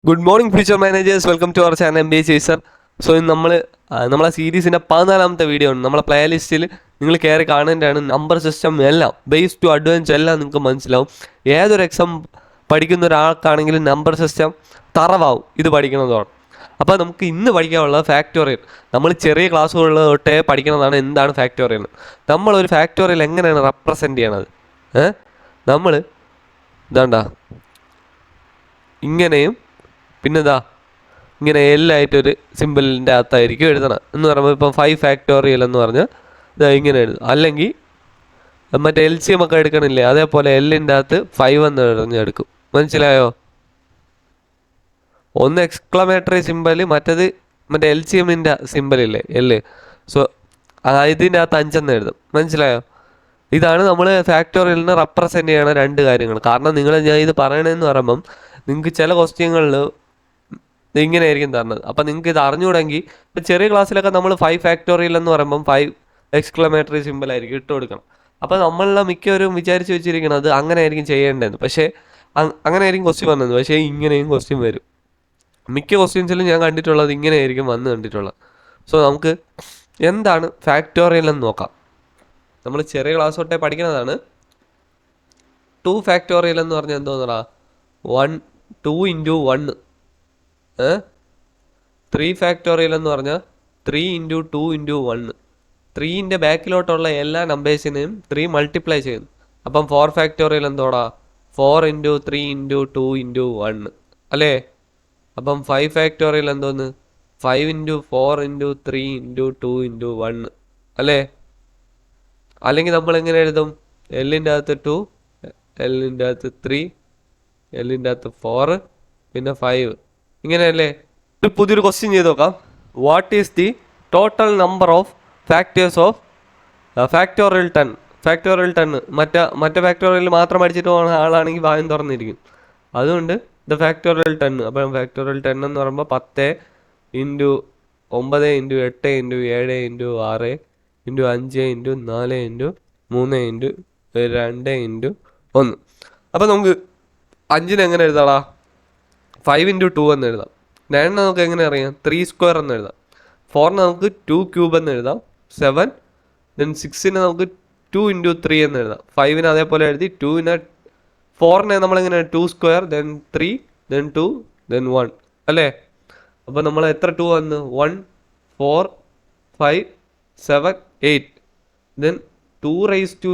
Good morning future managers, welcome to our channel MBA chaser. So ഇന്ന് നമ്മളെ സീരീസിൻ്റെ 14ാമത്തെ video ആണ്. നമ്മളെ പ്ലേ ലിസ്റ്റിൽ നിങ്ങൾ കയറി കാണേണ്ടതാണ്. നമ്പർ സിസ്റ്റം എല്ലാം ബേസ് ടു അഡ്വാൻസ് എല്ലാം നിങ്ങൾക്ക് മനസ്സിലാവും. ഏതൊരു എക്സാം പഠിക്കുന്ന ഒരാൾക്കാണെങ്കിലും നമ്പർ സിസ്റ്റം തറവാവും ഇത് പഠിക്കുന്നതോടെ. അപ്പോൾ നമുക്ക് ഇന്ന് പഠിക്കാനുള്ളത് ഫാക്ടോറിയൽ. നമ്മൾ ചെറിയ ക്ലാസ്സുകളിൽ തൊട്ടേ പഠിക്കുന്നതാണ് എന്താണ് ഫാക്ടോറിയൽ. നമ്മളൊരു ഫാക്ടോറിയൽ എങ്ങനെയാണ് റെപ്രസെൻ്റ് ചെയ്യണത്. നമ്മൾ ഇതാണ്ടാ ഇങ്ങനെയും പിന്നെ ഇങ്ങനെ എല്ലായിട്ടൊരു സിമ്പിളിൻ്റെ അകത്തായിരിക്കും എഴുതണം എന്ന് പറയുമ്പോൾ ഇപ്പം 5 ഫാക്ടോറിയൽ എന്ന് പറഞ്ഞാൽ ഇങ്ങനെ എഴുതും. അല്ലെങ്കിൽ മറ്റേ LCM ഒക്കെ എടുക്കണില്ലേ, അതേപോലെ എല്ലിൻ്റെ അകത്ത് 5 എന്ന് എഴുതിയെടുക്കും. മനസ്സിലായോ? ഒന്ന് എക്സ്ക്ലമേറ്ററി സിമ്പൽ, മറ്റേത് മറ്റേ LCMൻ്റെ സിമ്പലില്ലേ എല്ല്. സോ ഇതിൻ്റെ അകത്ത് 5 എന്ന് എഴുതും. മനസ്സിലായോ? ഇതാണ് നമ്മൾ ഫാക്ടോറിയലിനെ റെപ്രസെൻ്റ് ചെയ്യണ രണ്ട് കാര്യങ്ങൾ. കാരണം ഞാൻ ഇത് പറയണതെന്ന് പറയുമ്പം നിങ്ങൾക്ക് ചില ക്വസ്റ്റ്യങ്ങളിൽ ഇങ്ങനെ ആയിരിക്കും തരുന്നത്. അപ്പം നിങ്ങൾക്ക് ഇത് അറിഞ്ഞുകൂടെങ്കിൽ ഇപ്പം ചെറിയ ക്ലാസ്സിലൊക്കെ നമ്മൾ 5 ഫാക്ടോറിയൽ എന്ന് പറയുമ്പം 5 എക്സ്ക്ലമേറ്ററി സിമ്പിളായിരിക്കും ഇട്ട് കൊടുക്കണം. അപ്പോൾ നമ്മളെല്ലാം മിക്കവരും വിചാരിച്ച് വെച്ചിരിക്കുന്നത് അങ്ങനെ ആയിരിക്കും ചെയ്യേണ്ടത്. പക്ഷേ അങ്ങനെ ആയിരിക്കും ക്വസ്റ്റ്യൻ വന്നത്. പക്ഷേ ഇങ്ങനെയും ക്വസ്റ്റ്യൻ വരും. മിക്ക ക്വസ്റ്റ്യൻസിലും ഞാൻ കണ്ടിട്ടുള്ളത് ഇങ്ങനെ ആയിരിക്കും കണ്ടിട്ടുള്ളത്. സോ നമുക്ക് എന്താണ് ഫാക്ടോറിയൽ എന്ന് നോക്കാം. നമ്മൾ ചെറിയ ക്ലാസ് തൊട്ടേ പഠിക്കുന്നതാണ്. 2 ഫാക്ടോറിയൽ എന്ന് പറഞ്ഞാൽ എന്തോന്നടാ, 2 × 1. 3 ഫാക്ടോറിയൽ എന്ന് പറഞ്ഞാൽ 3 × 2 × 1. 3ൻ്റെ ബാക്കിലോട്ടുള്ള എല്ലാ നമ്പേഴ്സിനെയും 3 മൾട്ടിപ്ലൈ ചെയ്യുന്നു. അപ്പം 4 ഫാക്ടോറിയൽ എന്തോടാ, 4 × 3 × 2 × 1 അല്ലേ. അപ്പം 5 ഫാക്ടോറിയൽ എന്തോന്ന്, 5 × 4 × 3 × 2 × 1 അല്ലേ. അല്ലെങ്കിൽ നമ്മൾ എങ്ങനെ എഴുതും, എല്ലിൻ്റെ അകത്ത് 2, എല്ലിൻ്റെ അകത്ത് 3, എല്ലിൻ്റെ അകത്ത് 4, പിന്നെ 5 ഇങ്ങനെയല്ലേ. ഒരു പുതിയൊരു ക്വസ്റ്റ്യൻ ചെയ്ത് നോക്കാം. What is the total number of factors of factorial 10? Factorial 10 മറ്റേ ഫാക്ടോറിയൽ മാത്രം പഠിച്ചിട്ട് പോകുന്ന ആളാണെങ്കിൽ വായം തുറന്നിരിക്കും. അതുകൊണ്ട് ഫാക്ടോറിയൽ 10. അപ്പം ഫാക്ടോറിയൽ 10 എന്ന് പറയുമ്പോൾ 10 × 9 × 8 × 7 × 6 × 5 × 4 × 3 × 2 × 1. അപ്പം നമുക്ക് 5ന് എങ്ങനെ എഴുതാടാ, 5 × 2 എന്ന് എഴുതാം. 9 നമുക്ക് എങ്ങനെ അറിയാം, 3² എന്ന് എഴുതാം. 4 നമുക്ക് 2³ എന്ന് എഴുതാം. 7 then 6 നമുക്ക് 2 × 3 എന്ന് എഴുതാം. 5 അതേപോലെ എഴുതി. 4 നമ്മളെങ്ങനെ 2² then 3 then 2 then 1 അല്ലേ. അപ്പോൾ നമ്മൾ എത്ര 2 വന്ന്, 1 4 5 7 8 then 2�8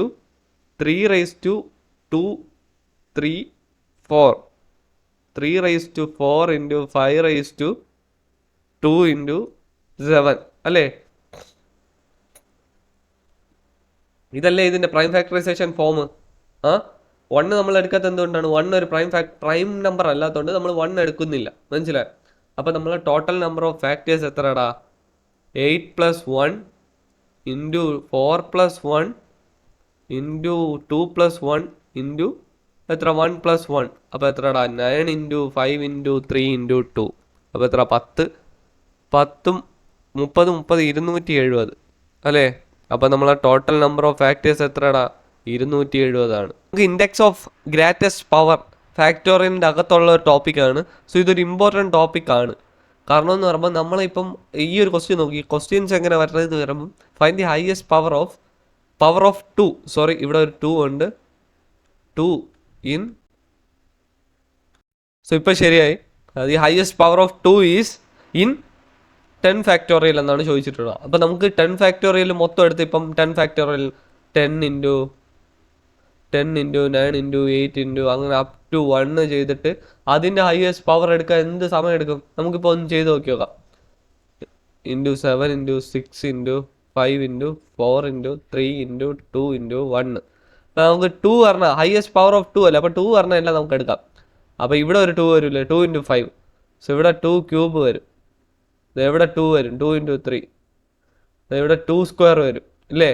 × 3⁴ 3 4 3⁴ × 5⁴ 2 × 7 അല്ലേ. ഇതല്ലേ ഇതിൻ്റെ പ്രൈം ഫാക്ടറൈസേഷൻ ഫോം. 1 നമ്മൾ എടുക്കാത്ത എന്തുകൊണ്ടാണ്, 1 ഒരു പ്രൈം നമ്പർ അല്ലാത്തതുകൊണ്ട് നമ്മൾ 1 എടുക്കുന്നില്ല. മനസ്സിലായി. അപ്പം നമ്മൾ ടോട്ടൽ നമ്പർ ഓഫ് ഫാക്ടേഴ്സ് എത്രടാ, 8 + 1 × 4 + 1 × 2 + 1 × എത്ര 1 + 1. അപ്പോൾ എത്രടാ, 9 × 5 × 3 × 2. അപ്പോൾ എത്ര, 10 10 30 270 അല്ലേ. അപ്പോൾ നമ്മളെ ടോട്ടൽ നമ്പർ ഓഫ് ഫാക്ടേഴ്സ് എത്രടാ, 270 ആണ്. നമുക്ക് ഇൻഡെക്സ് ഓഫ് ഗ്രാറ്റസ്റ്റ് പവർ ഫാക്ടോറിയലിൻ്റെ അകത്തുള്ള ഒരു ടോപ്പിക്കാണ്. സോ ഇതൊരു ഇമ്പോർട്ടൻറ്റ് ടോപ്പിക്കാണ്. കാരണം എന്ന് പറയുമ്പോൾ നമ്മളിപ്പം ഈ ഒരു ക്വസ്റ്റ്യൻ നോക്കി, ക്വസ്റ്റ്യൻസ് എങ്ങനെ വരുന്നത് വരുമ്പം find the highest power of 2. Sorry, ഇവിടെ ഒരു 2 ഉണ്ട്. 2 in, സോ ഇപ്പോൾ ശരിയായി. The highest power of 2 is in 10 factorial എന്നാണ് ചോദിച്ചിട്ടുള്ളത്. അപ്പം നമുക്ക് 10 ഫാക്ടോറിയൽ മൊത്തം എടുത്ത് ഇപ്പം 10 ഫാക്ടോറിയൽ 10 × 10 × 9 × 8 അങ്ങനെ അപ് ടു 1 ചെയ്തിട്ട് അതിൻ്റെ ഹയസ്റ്റ് പവർ എടുക്കാൻ എന്ത് സമയം എടുക്കും, നമുക്കിപ്പോൾ ഒന്ന് ചെയ്ത് നോക്കി നോക്കാം. × 7 × 6 × 5 × 4 × 3 × 2 × 1. നമുക്ക് 2 പറഞ്ഞാൽ ഹയസ്റ്റ് പവർ ഓഫ് 2 അല്ല. അപ്പോൾ 2 പറഞ്ഞാൽ എല്ലാം നമുക്ക് എടുക്കാം. അപ്പോൾ ഇവിടെ ഒരു 2 വരില്ലേ, 2 × 5. സോ ഇവിടെ 2³ വരും. ഇവിടെ 2 വരും, 2 × 3. ഇവിടെ 2² വരും ഇല്ലേ.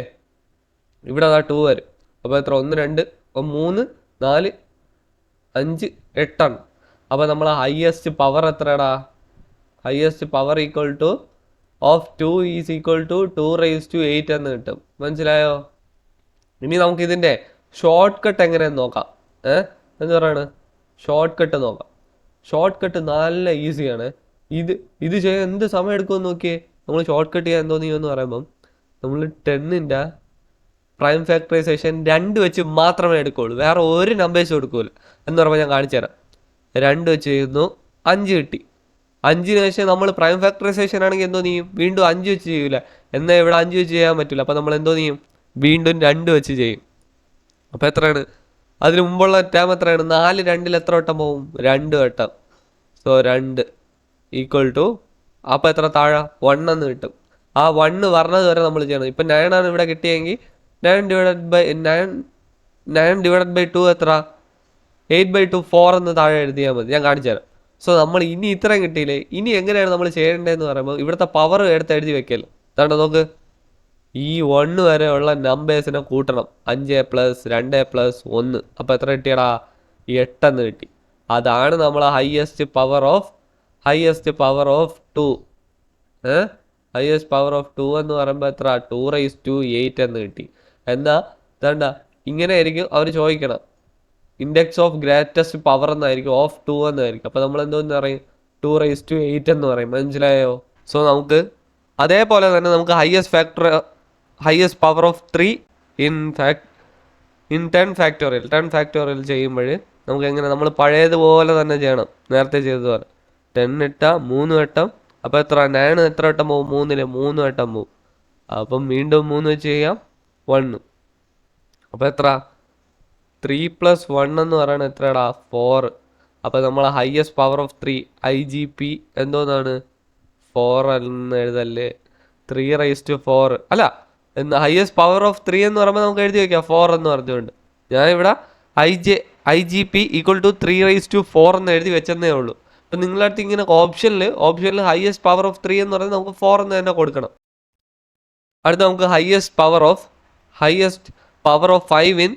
ഇവിടെ 2 വരും. അപ്പോൾ എത്ര, 1 2 3 4 5 8 അപ്പോൾ നമ്മൾ ഹയസ്റ്റ് പവർ എത്രടാ, ഹയസ്റ്റ് പവർ ഓഫ് 2 ഈസ് = 2⁸ എന്ന് കിട്ടും. മനസ്സിലായോ? ഇനി നമുക്കിതിൻ്റെ ഷോർട്ട് കട്ട് എങ്ങനെയെന്ന് നോക്കാം. എന്ന് പറയാണ് ഷോർട്ട് കട്ട് നോക്കാം. ഷോർട്ട് കട്ട് നല്ല ഈസിയാണ്. ഇത് ചെയ്യാൻ എന്ത് സമയം എടുക്കുമെന്ന് നോക്കിയേ. നമ്മൾ ഷോർട്ട് കട്ട് ചെയ്യാൻ എന്തോ എന്ന് പറയുമ്പം നമ്മൾ 10ന്റെ പ്രൈം ഫാക്ടറൈസേഷൻ 2 വെച്ച് മാത്രമേ എടുക്കുകയുള്ളൂ, വേറെ ഒരു നമ്പേഴ്സും എടുക്കുകയില്ല. എന്ന് പറയുമ്പോൾ ഞാൻ കാണിച്ചു തരാം. 2 വെച്ച് ചെയ്യുന്നു, 5 കിട്ടി. 5 ശേഷം നമ്മൾ പ്രൈം ഫാക്ടറൈസേഷൻ ആണെങ്കിൽ എന്തോ ചെയ്യും, വീണ്ടും 5 വെച്ച് ചെയ്യൂല. എന്നാൽ ഇവിടെ 5 വെച്ച് ചെയ്യാൻ പറ്റില്ല. അപ്പോൾ നമ്മൾ എന്തോ ചെയ്യും, വീണ്ടും 2 വെച്ച് ചെയ്യും. അപ്പോൾ എത്രയാണ് അതിന് മുമ്പുള്ള ടേം എത്രയാണ്? 4 2ൽ എത്ര വട്ടം പോകും? 2 വട്ടം. സോ 2 ഈക്വൽ ടു, അപ്പോൾ എത്ര താഴെ 1 എന്ന് കിട്ടും. ആ 1 പറഞ്ഞത് വരെ നമ്മൾ ചെയ്യണം. ഇപ്പം 9 ആണ് ഇവിടെ കിട്ടിയെങ്കിൽ 9/2 എത്ര? 8/2 4 എന്ന് താഴെ എഴുതിയാൽ മതി. ഞാൻ കാണിച്ചു തരാം. സോ നമ്മൾ ഇനി ഇത്രയും കിട്ടിയില്ലേ, ഇനി എങ്ങനെയാണ് നമ്മൾ ചെയ്യേണ്ടതെന്ന് പറയുമ്പോൾ ഇവിടുത്തെ പവർ എടുത്ത് എഴുതി വെക്കല്ലോ. അതാണ് നോക്ക്, ഈ 1 വരെ ഉള്ള നമ്പേഴ്സിനെ കൂട്ടണം. 5 + 2 + 1. അപ്പോൾ എത്ര കിട്ടിയടാ? 8 എന്ന് കിട്ടി. അതാണ് നമ്മൾ highest power of 2. Highest power of 2 എന്ന് പറയുമ്പോൾ എത്ര? 2⁸8 എന്ന് കിട്ടി. എന്താ വേണ്ട, ഇങ്ങനെ ആയിരിക്കും അവർ ചോദിക്കണം. ഇൻഡെക്സ് ഓഫ് ഗ്രേറ്റസ്റ്റ് പവർ എന്നായിരിക്കും, ഓഫ് 2 എന്നായിരിക്കും. അപ്പോൾ നമ്മൾ എന്തോന്ന് പറയും? 2⁸8 എന്ന് പറയും. മനസ്സിലായോ? സോ നമുക്ക് അതേപോലെ തന്നെ നമുക്ക് highest power of 3 in 10 factorial 10 factorial ചെയ്യുമ്പോൾ നമുക്ക് എങ്ങനെ, നമ്മൾ പഴയതുപോലെ തന്നെ ചെയ്യണം, നേരത്തെ ചെയ്തതുപോലെ. 10 ഇട്ട 3 വട്ടം. അപ്പോൾ എത്ര? 9 എത്ര വട്ടം പോകും? 3 വട്ടം പോകും. അപ്പം വീണ്ടും 3 വെച്ച് ചെയ്യാം, 1. അപ്പോൾ എത്ര? 3 + 1 എന്ന് പറയുന്നത് എത്രടാ? 4. അപ്പോൾ നമ്മൾ ഹയസ്റ്റ് പവർ ഓഫ് 3 IGP എന്തോന്നാണ്? 4 എന്ന് എഴുതല്ലേ, 3⁴. അല്ല, ഹയസ്റ്റ് പവർ ഓഫ് 3 എന്ന് പറയുമ്പോൾ നമുക്ക് എഴുതി വയ്ക്കാം 4 എന്ന് പറഞ്ഞുകൊണ്ട്. ഞാൻ ഇവിടെ IGP = 3⁴ എന്ന് എഴുതി വെച്ചെന്നേ ഉള്ളൂ. അപ്പം നിങ്ങളുടെ അടുത്ത് ഇങ്ങനെ ഓപ്ഷനിൽ ഹയസ്റ്റ് പവർ ഓഫ് 3 എന്ന് പറയുന്നത് നമുക്ക് 4 എന്ന് തന്നെ കൊടുക്കണം. അടുത്ത നമുക്ക് highest power of 5 in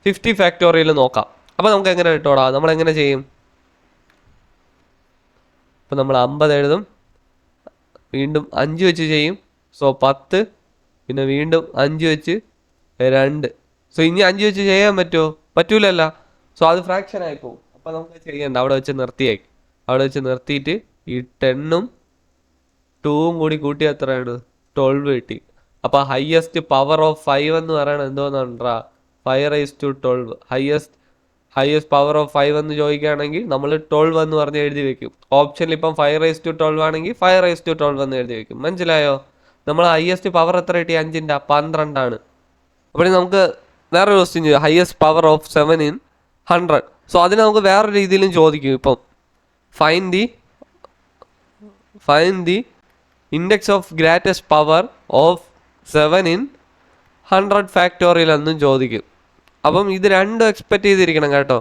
50 factorial നോക്കാം. അപ്പോൾ നമുക്ക് എങ്ങനെ കിട്ടോടാ? നമ്മളെങ്ങനെ ചെയ്യും? അപ്പോൾ നമ്മൾ 50 എഴുതും, വീണ്ടും 5 വെച്ച് ചെയ്യും. സോ 10, പിന്നെ വീണ്ടും 5 വെച്ച് 2. സോ ഇനി 5 വെച്ച് ചെയ്യാൻ പറ്റുമോ? പറ്റൂലല്ല. സോ അത് ഫ്രാക്ഷൻ ആയി പോകും. അപ്പോൾ നമുക്ക് ചെയ്യണ്ട, അവിടെ വെച്ച് നിർത്തിയിട്ട് ഈ 10ഉം 2ഉം കൂടി കൂട്ടി എത്രയാണ്? 12 കിട്ടി. അപ്പോൾ ഹയസ്റ്റ് പവർ ഓഫ് 5 എന്ന് പറയുന്നത് എന്തോന്നാണ്ടാ? 5⁻12. ഹയസ്റ്റ് പവർ ഓഫ് 5 എന്ന് ചോദിക്കുകയാണെങ്കിൽ നമ്മൾ 12 എന്ന് പറഞ്ഞ് എഴുതി വെക്കും. ഓപ്ഷനിൽ ഇപ്പം 5⁻12 ആണെങ്കിൽ 5⁻12 എന്ന് എഴുതി വെക്കും. മനസ്സിലായോ? നമ്മൾ ഹയസ്റ്റ് പവർ എത്ര കിട്ടി? 5ന്റെ 12 ആണ്. അപ്പോൾ നമുക്ക് വേറൊരു ക്വസ്റ്റ്യൻ ചെയ്യും, highest power of 7 in 100. So അതിന് നമുക്ക് വേറൊരു രീതിയിലും ചോദിക്കും. ഇപ്പം find the index of greatest power of 7 in 100 factorial എന്നും ചോദിക്കും. അപ്പം ഇത് രണ്ടും എക്സ്പെക്റ്റ് ചെയ്തിരിക്കണം കേട്ടോ.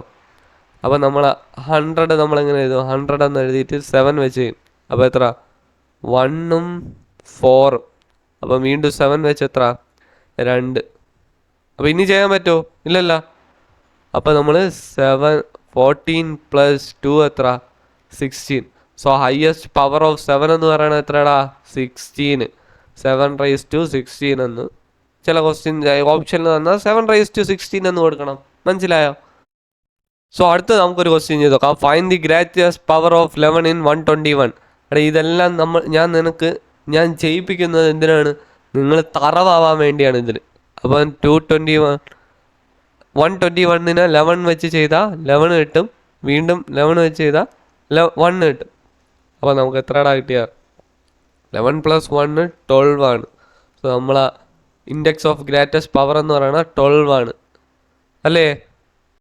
അപ്പം നമ്മൾ 100 നമ്മളെങ്ങനെ എഴുതും? 100 എന്ന് എഴുതിയിട്ട് 7 വെച്ച് ചെയ്യും. അപ്പോൾ എത്ര? 1ഉം 4. അപ്പം വീണ്ടും 7 വെച്ച് എത്ര? 2. അപ്പോൾ ഇനി ചെയ്യാൻ പറ്റുമോ? ഇല്ലല്ല. അപ്പോൾ നമ്മൾ 14 + 2 എത്ര? 16. സോ ഹയസ്റ്റ് പവർ ഓഫ് 7 എന്ന് പറയുന്നത് എത്രടാ? 16. 7⁻16 എന്ന് ചില ക്വസ്റ്റ്യൻ ഓപ്ഷനിൽ തന്നാൽ 7⁻16 എന്ന് കൊടുക്കണം. മനസ്സിലായോ? സോ അടുത്ത് നമുക്കൊരു ക്വസ്റ്റ്യൻ ചെയ്ത് നോക്കാം. Find the greatest power of 11 in 121. ഇതെല്ലാം ഞാൻ ചെയ്യിപ്പിക്കുന്നത് എന്തിനാണ്? നിങ്ങൾ തറവാവാൻ വേണ്ടിയാണ് ഇതിന്. അപ്പം 121നെ 11 വെച്ച് ചെയ്താൽ 11 കിട്ടും, വീണ്ടും 11 വെച്ച് ചെയ്താൽ 1 കിട്ടും. അപ്പോൾ നമുക്ക് എത്രടാ കിട്ടിയ? 11 + 1 12 ആണ്. സോ നമ്മളെ ഇൻഡെക്സ് ഓഫ് ഗ്രേറ്റസ്റ്റ് പവർ എന്ന് പറയുന്നത് 12 ആണ് അല്ലേ?